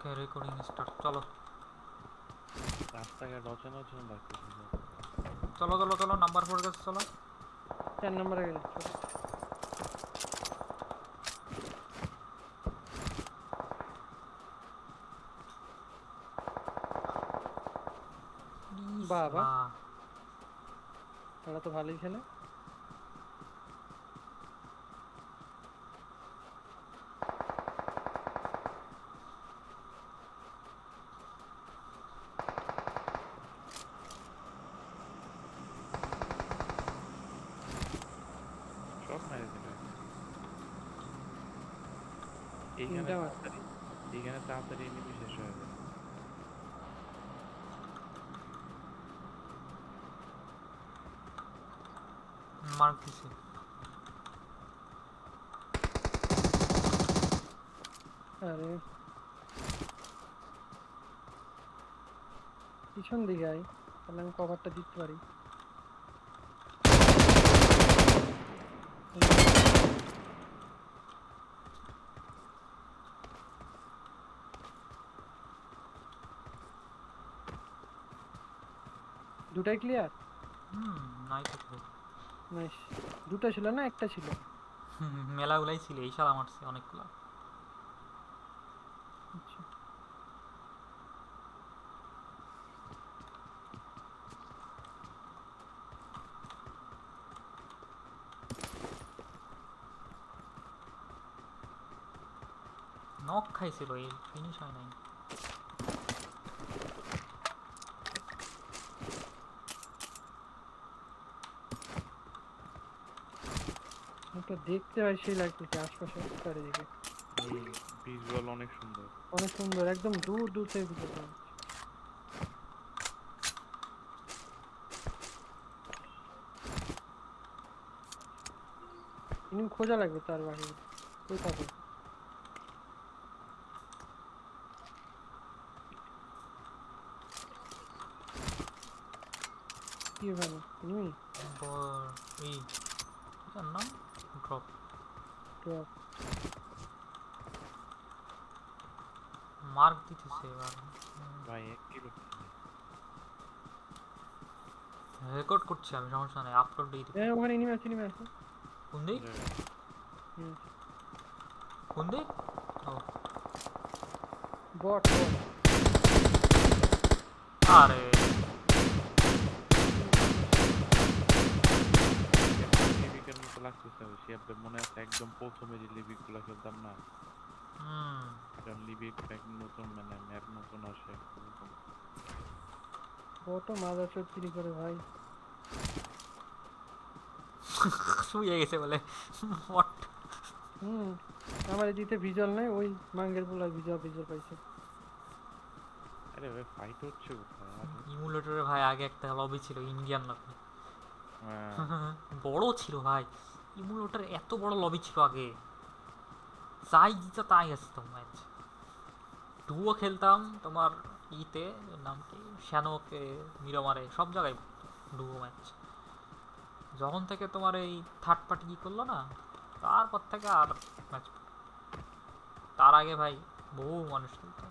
ওকে recording start. চলো রাস্তাঘাট অচেনা অচেনা লাগতেছে সব। চলো চলো চলো, নাম্বার 4 কাছে চলো। 4 নম্বরে গেলে চলো। বাবা বাহ, ওরা তো ভালোই খেলে। সব মেরে দিল এইখানে তিনটা মারছে। তাড়াতাড়ি। এইখানে তাড়াতাড়ি এনিমি শেষ হয়ে যায়। মার্ক দিছি। আরে পিছন দিকে আয়, তাহলে আমি কভারটা দিতে পারি। দুটাই ক্লিয়ার। নাই তো কেউ। নাইস। দুটো ছিল না একটা ছিল? মেলাগুলাই ছিল, এই শালা মারছে অনেকগুলা। আচ্ছা নক খাইছিল, এই ফিনিশ হয় নাই। ওটা দেখতে হয় সেই লাগতেছে আশপাশে চারিদিকে। ভিজুয়াল অনেক সুন্দর। অনেক সুন্দর, একদম দূর দূর থেকে ভিডিও করা হচ্ছে। ইনি খোঁজা লাগবে তার বাকি কই পাবো। কি ভালো তুমি এই এটার নাম ড্রপ। ড্রপ। মার্ক দিতেছে এবার। ভাই 1 কিলো রেকর্ড করছি আমি, সমস্যা নেই, আপলোড দিয়ে দিব। ওখানে ইনিমি আছে, ইনিমি আছে। কোন দিক? হুম, কোন দিক? ও বট বট। আরে লিবিকের মতো লাগতেছে। শিয়াবে মনে আছে একদম প্রথমে যে লিবিক গুলা খেলতাম না, হুম যখন লিবিক প্যাক নতুন মানে ম্যাপ নতুন আসে এরকম। বটও মাদার চৌধুরী করে ভাই। শুয়ে গেছে বলে What? হুম, আমার এদিকে ভিজুয়াল নাই, ওই মাঙ্গের পোলা ভিজুয়াল ভিজুয়াল পাইছে। আরে ভাই ফাইট হচ্ছে কোথায় আরে? ইমুলেটরে ভাই আগে একটা লবি ছিল, ইন্ডিয়ান লবি। হ্যাঁ বড় ছিল ভাই, ইমুলেটরে এত বড় লবি ছিল আগে। যাই দিত তাই আসতো ম্যাচ। ডুও খেলতাম তোমার ইতে, নাম কি, শ্যানোকে, মিরামারে, সব জায়গায় ডুও ম্যাচ। যখন থেকে তোমার এই থার্ড পার্টি কি করলো না, তারপর থেকে আর ম্যাচ। তার আগে ভাই বহু মানুষ খেলতো।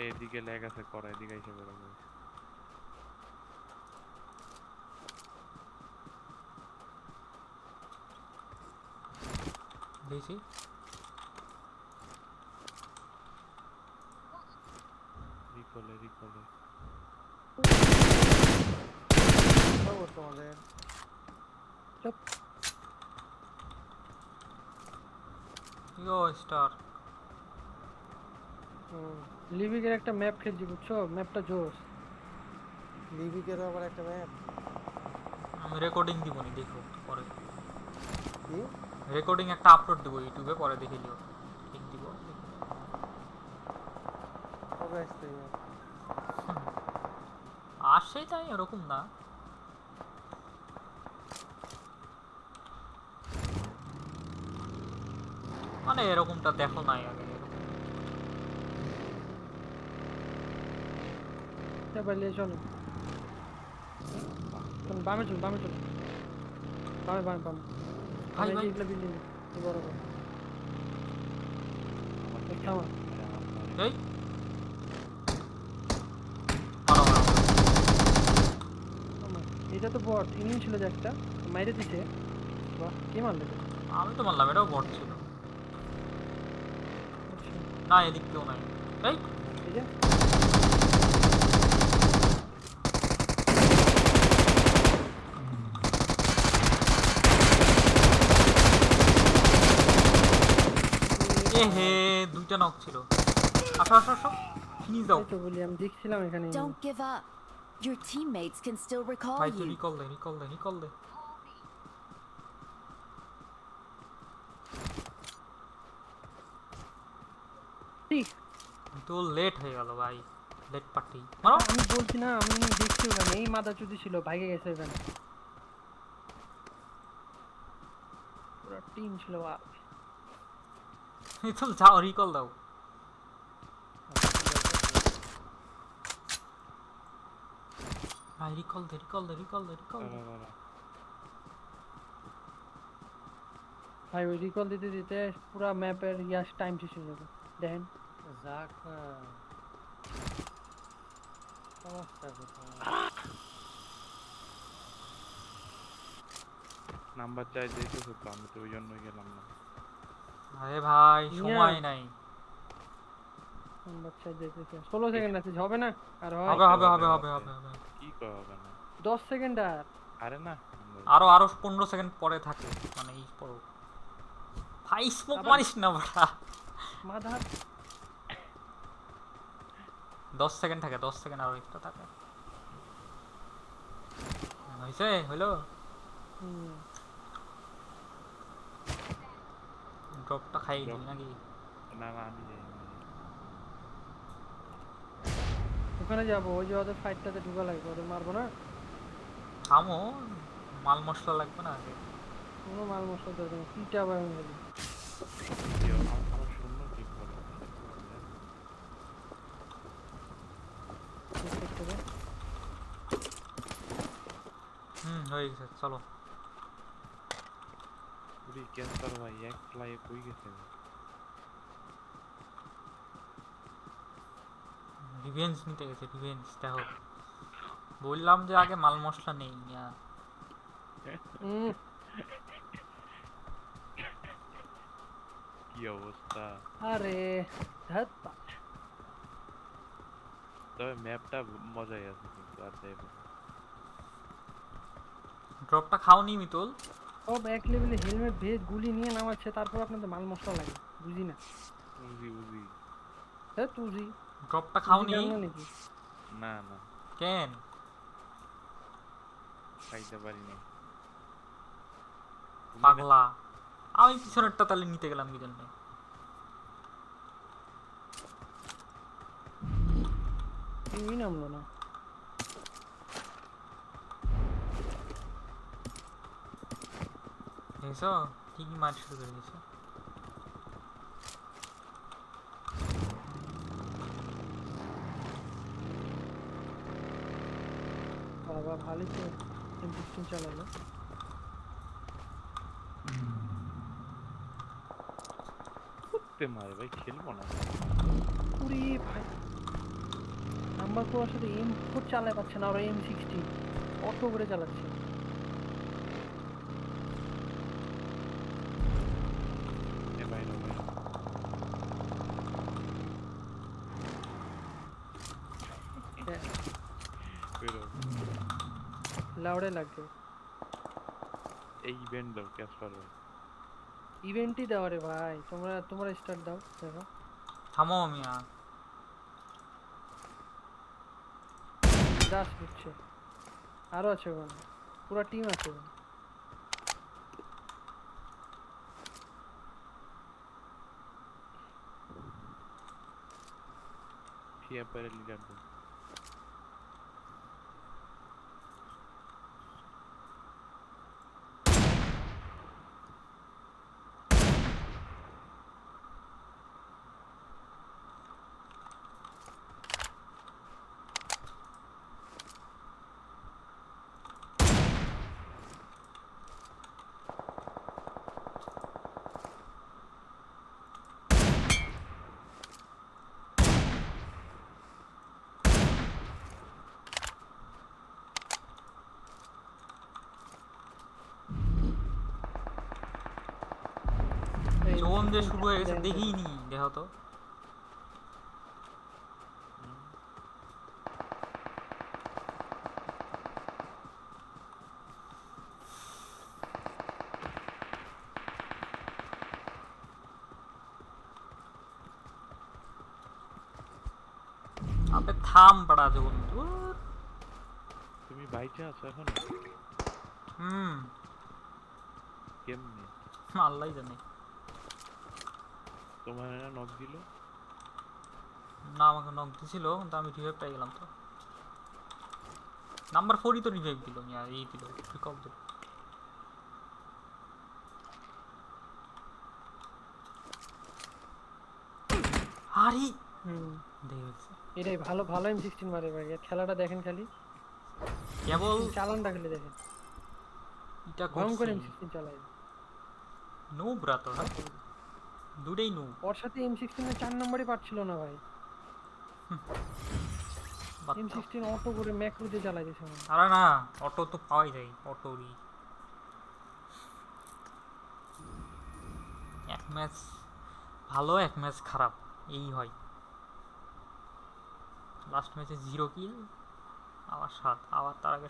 এইদিকে ল্যাগ আছে করা, এদিকে এসে বড় ভাই। দেখছি রিকলে রিকলে খবর তোমাদের? চুপ। ইয়ো স্টার। লিভিকের একটা ম্যাপ খেলছি বুঝছো, ম্যাপটা জোস। লিভিকেরও আবার একটা ম্যাপ। আমি রেকর্ডিং দিব নি, দেখো পরে। কি রেকর্ডিং একটা আপলোড দেবো ইউটিউবে, পরে দেখে নিও। লিঙ্ক দিব। কবে আসছে এই ম্যাপ? আসে তাই এরকম না, মানে এরকমটা দেখো নাই আগে এরকম। পারলে চলো, চলো বামে চলো, বামে চলো, বামে বামে বামে। ভাই আমি ভাই এগুলো বিল্ডিং বড় বড় আমার দিকে থামা। আমার এই এটা তো বট ইনিং ছিল যে একটা মাইরে দিছে। বাহ কে মারলো এটা? আমি তো মানলাম এটাও বট ছিল। আচ্ছা, না এদিক কেউ নাই। এই এই যে এ হে দুইটা নক ছিল। আসো আসো আসো ফিনিশ দাও। এই তো বলি আমি দেখছিলাম এখানে enemy। Don't give up. Your teammates can still recall ভাই তুই you. রিকল দে রিকল দে রিকল দে। ঠিক, তো লেট হয়ে গেল ভাই, লেট পার্টি মারো। আমি বলছি না আমি দেখছি ওখানে এই মাথা চুদি ছিল ভাইগে গেছে ওখানে পুরো টিম ছিল বাপ। তো যাও রিকল দাও। ভাই রিকল দে রিকল দে রিকল দে রিকল দে। দাঁড়া, দাঁড়া। ভাই ওই রিকল দিতে দিতে পুরো ম্যাপের ইয়াস টাইম শেষ হয়ে যাবে দেখেন। যাক না সমস্যা কোথায়? নাম্বার চাই যেতেছে তো, আমি তো ওই জন্যই গেলাম না। আরে ভাই নিয়ে সময় আয়। নাই। বাচ্চা যেতেছে 16 সেকেন্ড আছে হবে না আর হয় হবে হবে হবে হবে, হবে হবে হবে। হবে। কি করা হবে না? 10 সেকেন্ড আর আরে না, আরো আরো 15 সেকেন্ড পরে থাকে মানে এই পর। ভাই স্মোক আবার- মারিস না বড়া। মাথা 10 সেকেন্ড থাকে, 10 সেকেন্ড আরো এক্সট্রা থাকে। হইছে হইলো। হুম, ড্রপটা খাই দিই Drop. নাকি? না না, আমি যাই, আমি যাই। ওখানে যাবো ওই যে ওদের ফাইটটাতে ঢুকা লাগবে ওদের মারবো না থামো, মাল মশলা লাগবে না আগে। কোনো মাল মশলা দরকার নেই পিটা আবার আমি বলি কেউ আমার শূন্য ঠিক বলে। ঠিক করতে হবে। হয়ে গেছে চলো। পুরি ক্যান্সার ভাই এক ফ্লাই কই গেছে? রিভেঞ্জ নিতে গেছে, রিভেঞ্জ দেখো। বললাম যে আগে মাল মশলা নেই না। হুম, কি অবস্থা! আরে ধ্যাৎ পা। তবে ম্যাপটা মজাই আছে কিন্তু, আর যাই বলো। ড্রপটা খাওনি মিতুল? সব এক লেভেলে হেলমেট ভেজ গুলি নিয়ে নামাচ্ছে তারপর আপনাদের মাল মশলা লাগে বুঝি না উজি উজি। হ্যাঁ তুই ড্রপটা খাওনি? নাকি না না, কেন? খাইতে পারি না। পাগলা। আমি পিছনেরটা তাহলে নিতে গেলাম কি জন্য? তুই নামলো না দেখছো ঠিকই মার শুরু করে দিয়েছে। বাবা ভালোই তো M16 চালালো কুত্তে মারে ভাই, খেলবো না। উরি ভাই নাম্বার 4 সাথে M4 চালাতে পারছে না ওরা M16 অটো করে চালাচ্ছে এ বাইরে বাইরে। বেরো। লাউডে লাগবে এই ইভেন্ট দাও ক্যাসপার ভাই। ইভেন্টই দাও রে ভাই তোমরা স্টার্ট দাও দেখো থামো আমি আর। দাস বুঝছে আরো আছে ওখানে পুরো টিম আছে ওখানে ফিয়া পারে লিডার দাও। কোন যে শুরু হয়ে গেছে দেখেন। দেখিনি, দেখো তো। আবে থাম পাড়া যখন তুমি বাইচে আছো এখন? হুম কেমনে? আল্লাহ জানে। তোমার না নক দিল? না আমাকে নক দিছিল কিন্তু আমি রিভাইভ পেয়ে গেলাম তো। নাম্বার 4ই তো রিভাইভ দিল, মিয়া এই দিল পিকআপ দিল। আরে হুম দেখেছে এটাই ভালো ভালো M16 মারে ভাই, এর খেলাটা দেখেন খালি, কেবল চালানটা খালি দেখেন, এটা ভয়ঙ্কর করছি M16 চালায়। নো ব্রাতো, হ্যাঁ দুটাই নো। ওর সাথে M16 এর 4 নম্বরই পাচ্ছিল না ভাই, M16 অটো করে ম্যাক্রো দিয়ে চালাইতেছে মনে হয়। আরে না, অটো তো পাওয়াই যায়, অটোরই এক ম্যাচ ভালো এক ম্যাচ খারাপ, এই হয়। লাস্ট ম্যাচে 0 কিল, আবার 7, আবার তার আগে